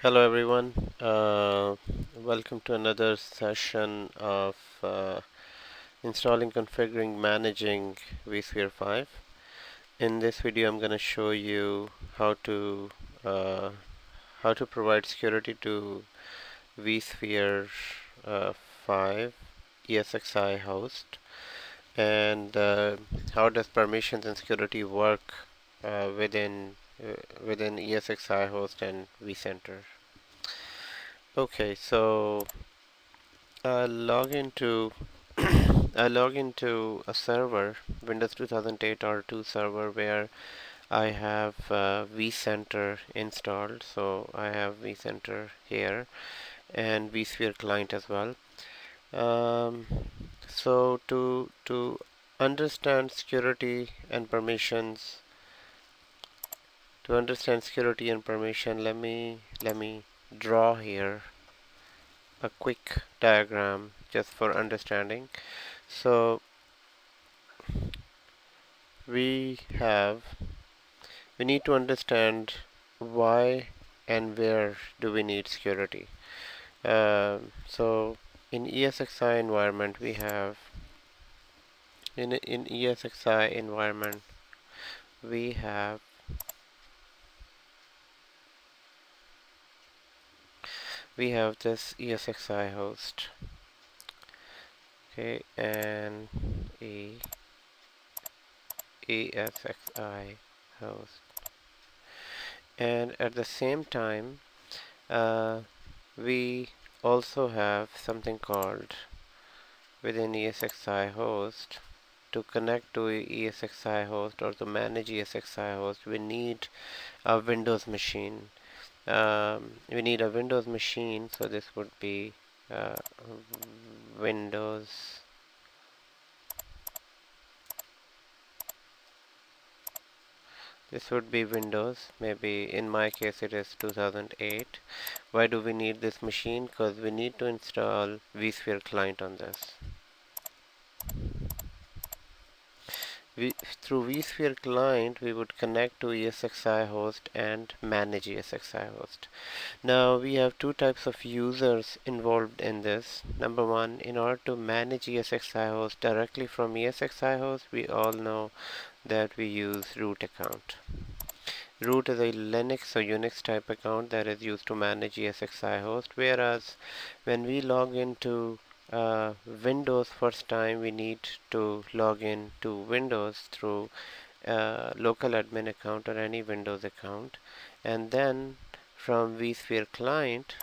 Hello everyone. Welcome to another session of installing, configuring, managing vSphere 5. In this video, I'm going to show you uh, how to provide security to vSphere 5 ESXi host, and how does permissions and security work within ESXi host and vCenter. Okay, so I log into I log into a server, Windows 2008 R2 server, where I have vCenter installed. So I have vCenter here and vSphere client as well. Um, so to understand security and permissions, let me draw here a quick diagram just for understanding. So we have we need to understand why and where do we need security. So in ESXi environment we have in ESXi environment we have this ESXi host, okay, and a ESXi host, and at the same time we also have something called within ESXi host. To connect to ESXi host or to manage ESXi host, we need a Windows machine. So this would be uh, Windows. This would be Windows. Maybe in my case it is 2008. Why do we need this machine? Because we need to install vSphere client on this. Through vSphere client, we would connect to ESXi host and manage ESXi host. Now we have two types of users involved in this. Number one, in order to manage ESXi host directly from ESXi host, we all know that we use root account. Root is a Linux or Unix type account that is used to manage ESXi host, whereas when we log into Windows first time, we need to log in to Windows through local admin account or any Windows account, and then from vSphere client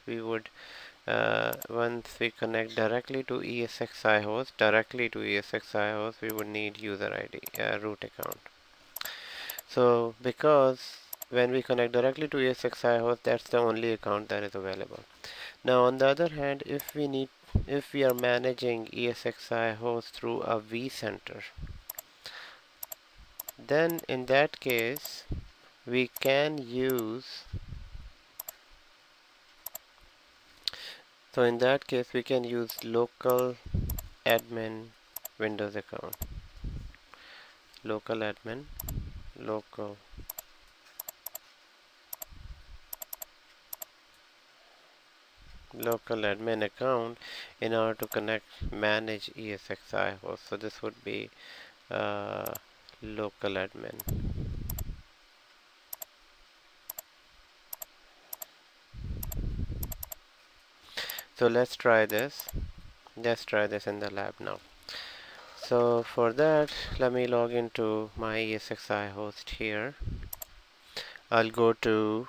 we would once we connect directly to ESXi host, we would need user ID, root account. So because when we connect directly to ESXi host, that's the only account that is available. Now on the other hand, if we are managing ESXi host through a vCenter, then in that case we can use local admin Windows account. Local admin local account in order to manage ESXi host. So this would be local admin. So let's try this in the lab now. So for that, let me log into my ESXi host here. I'll go to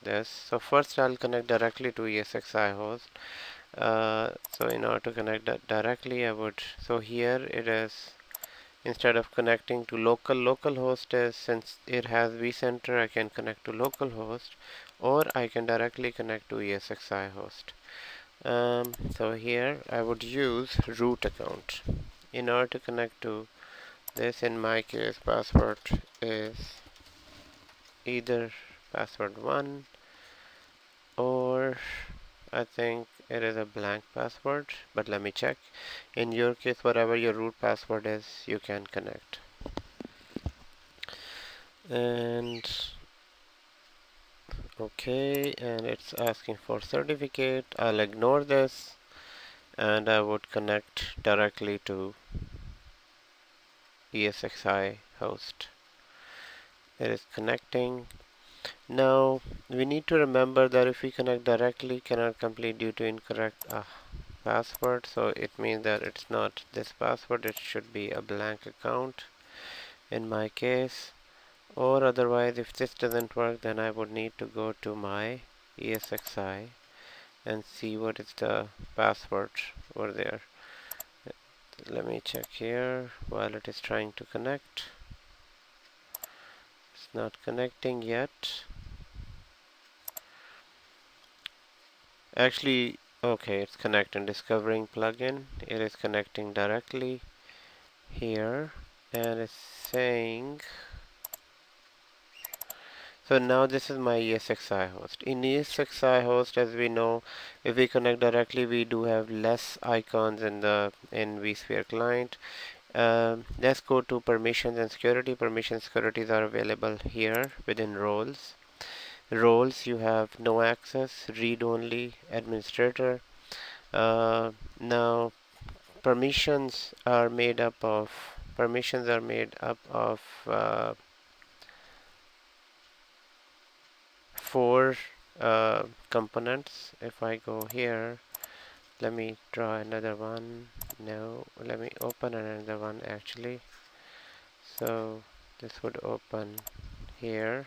this. So first I'll connect directly to ESXi host. So in order to connect that directly, so here it is, instead of connecting to localhost, is since it has vCenter, I can connect to localhost, or I can directly connect to ESXi host. So here I would use root account. In order to connect to this, in my case, password is either password 1 or I think it is a blank password, but let me check. In your case, whatever your root password is, you can connect. And okay, and it's asking for certificate. I'll ignore this and I would connect directly to ESXi host. It is connecting. Now we need to remember that if we connect directly, cannot complete due to incorrect password. So it means that it's not this password, it should be a blank account in my case. Or otherwise, if this doesn't work, then I would need to go to my ESXi and see what is the password over there. Let me check here while it is trying to connect. It's not connecting yet. Actually, okay, it's connecting. Discovering plugin. It is connecting directly here, and it's saying. So now this is my ESXi host. In ESXi host, as we know, if we connect directly, we do have less icons in vSphere client. Let's go to permissions and security. Permission securities are available here within roles. Roles, you have no access, read only, administrator. Now permissions are made up of four components. If I go here, let me draw another one. No, let me open another one actually. So this would open here.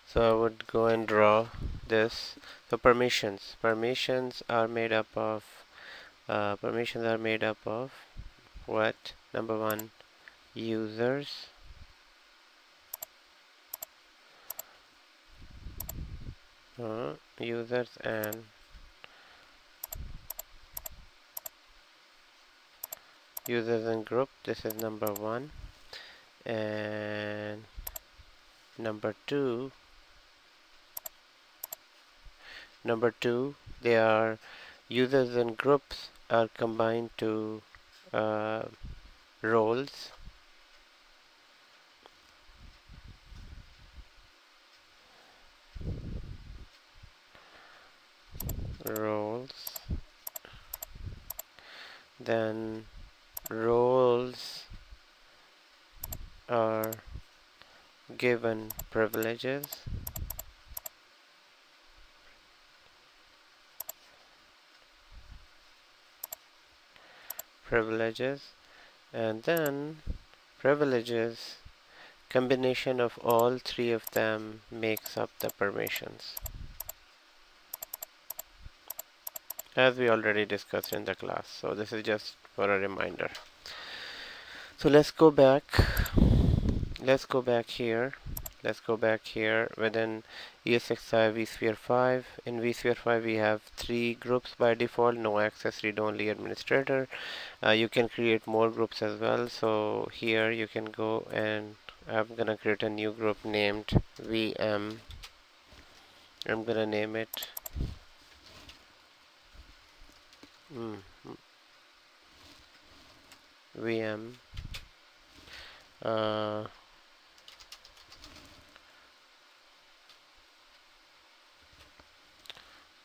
So I would go and draw this. So permissions are made up of what? Number one, users. Users and group. This is number one. And number two, they are users and groups are combined to roles. Then roles are given privileges. And then privileges, combination of all three of them makes up the permissions, as we already discussed in the class. So this is just for a reminder. So let's go back here. Within ESXi vSphere 5. In vSphere 5 we have 3 groups by default: no access, read only, administrator. You can create more groups as well. So here you can go, and I'm gonna create a new group named VM. I'm gonna name it VM.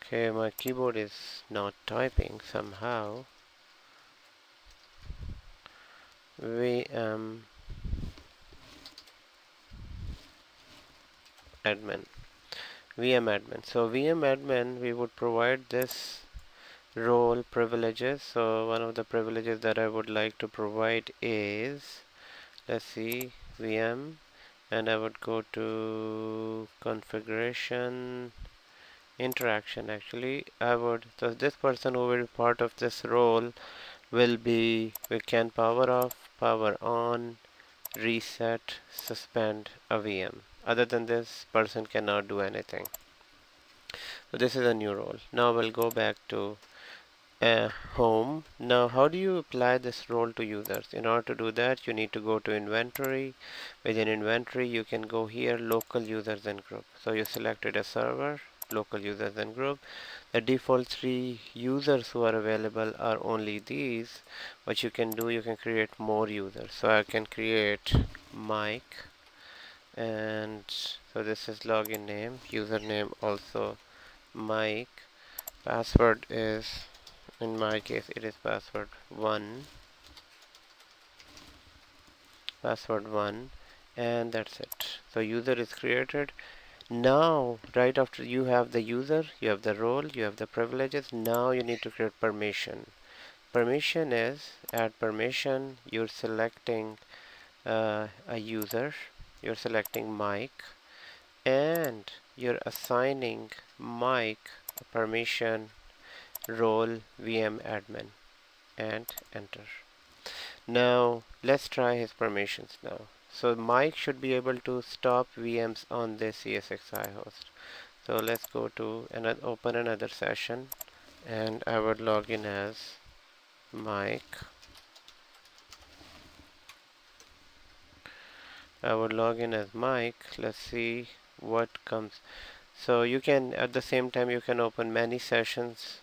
Okay, my keyboard is not typing somehow. VM admin. So VM admin, we would provide this role privileges. So one of the privileges that I would like to provide is, let's see, VM, and I would go to configuration, interaction. Actually, so this person who will be part of this role we can power off, power on, reset, suspend a VM. Other than this, person cannot do anything. So this is a new role. Now we'll go back to home. Now, how do you apply this role to users? In order to do that, you need to go to inventory. Within inventory, you can go here, local users and group. So you selected a server, local users and group. The default 3 users who are available are only these. What you can do, you can create more users. So I can create Mike, and so this is login name, username also Mike. Password is, in my case, it is password 1, and that's it. So user is created. Now, right after you have the user, you have the role, you have the privileges. Now you need to create permission. Permission is add permission. You're selecting a user. You're selecting Mike, and you're assigning Mike a permission role VM admin, and enter. Now let's try his permissions now. So Mike should be able to stop VMs on this ESXi host. So let's go to and open another session, and I would log in as Mike. I would log in as Mike. Let's see what comes. So you can, at the same time, you can open many sessions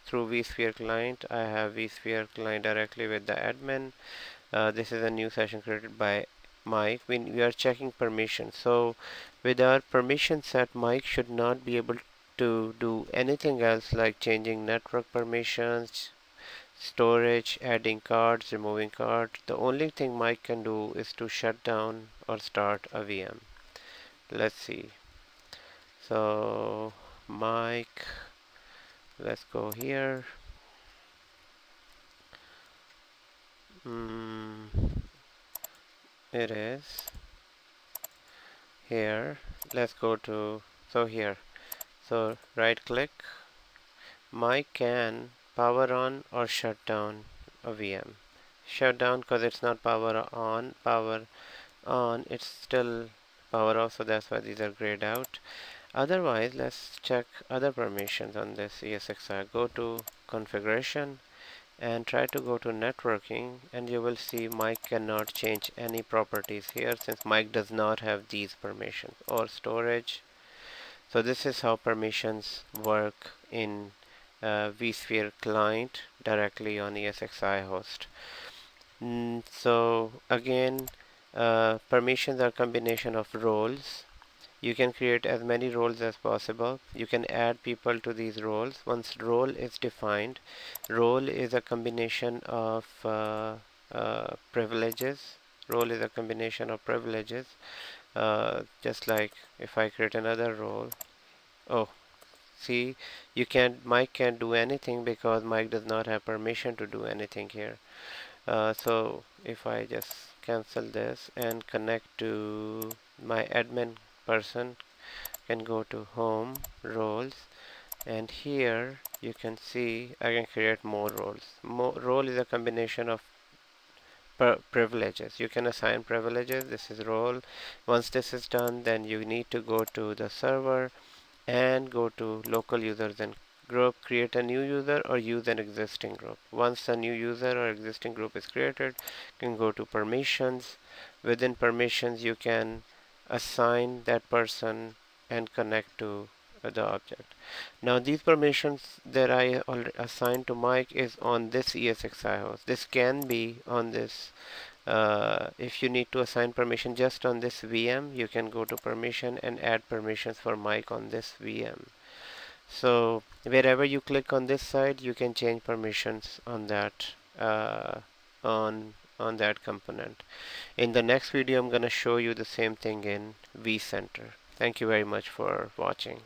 through vSphere client. I have vSphere client directly with the admin. This is a new session created by Mike. We are checking permission. So with our permission set, Mike should not be able to do anything else like changing network permissions, storage, adding cards, removing cards. The only thing Mike can do is to shut down or start a VM. Let's see. So Mike, let's go here. It is here. Let's go to, so here. So right click. Mike can power on or shut down a VM. Shut down because it's not power on. Power on, it's still power off, so that's why these are grayed out. Otherwise, let's check other permissions on this ESXi. Go to configuration and try to go to networking, and you will see Mike cannot change any properties here since Mike does not have these permissions, or storage. So this is how permissions work in vSphere client directly on ESXi host. So again, permissions are a combination of roles. You can create as many roles as possible. You can add people to these roles. Once role is defined, role is a combination of privileges. Role is a combination of privileges. Just like if I create another role. Oh, see, Mike can't do anything because Mike does not have permission to do anything here. So if I just cancel this and connect to my admin person, can go to home roles, and here you can see I can create more roles. Role is a combination of privileges. You can assign privileges. This is role. Once this is done, then you need to go to the server and go to local users and group, create a new user or use an existing group. Once a new user or existing group is created, you can go to permissions. Within permissions, you can assign that person and connect to the object. Now these permissions that I already assigned to Mike is on this ESXi host. This can be on this. If you need to assign permission just on this VM, you can go to permission and add permissions for Mike on this VM. So wherever you click on this side, you can change permissions on that on that component. In the next video, I'm going to show you the same thing in vCenter. Thank you very much for watching.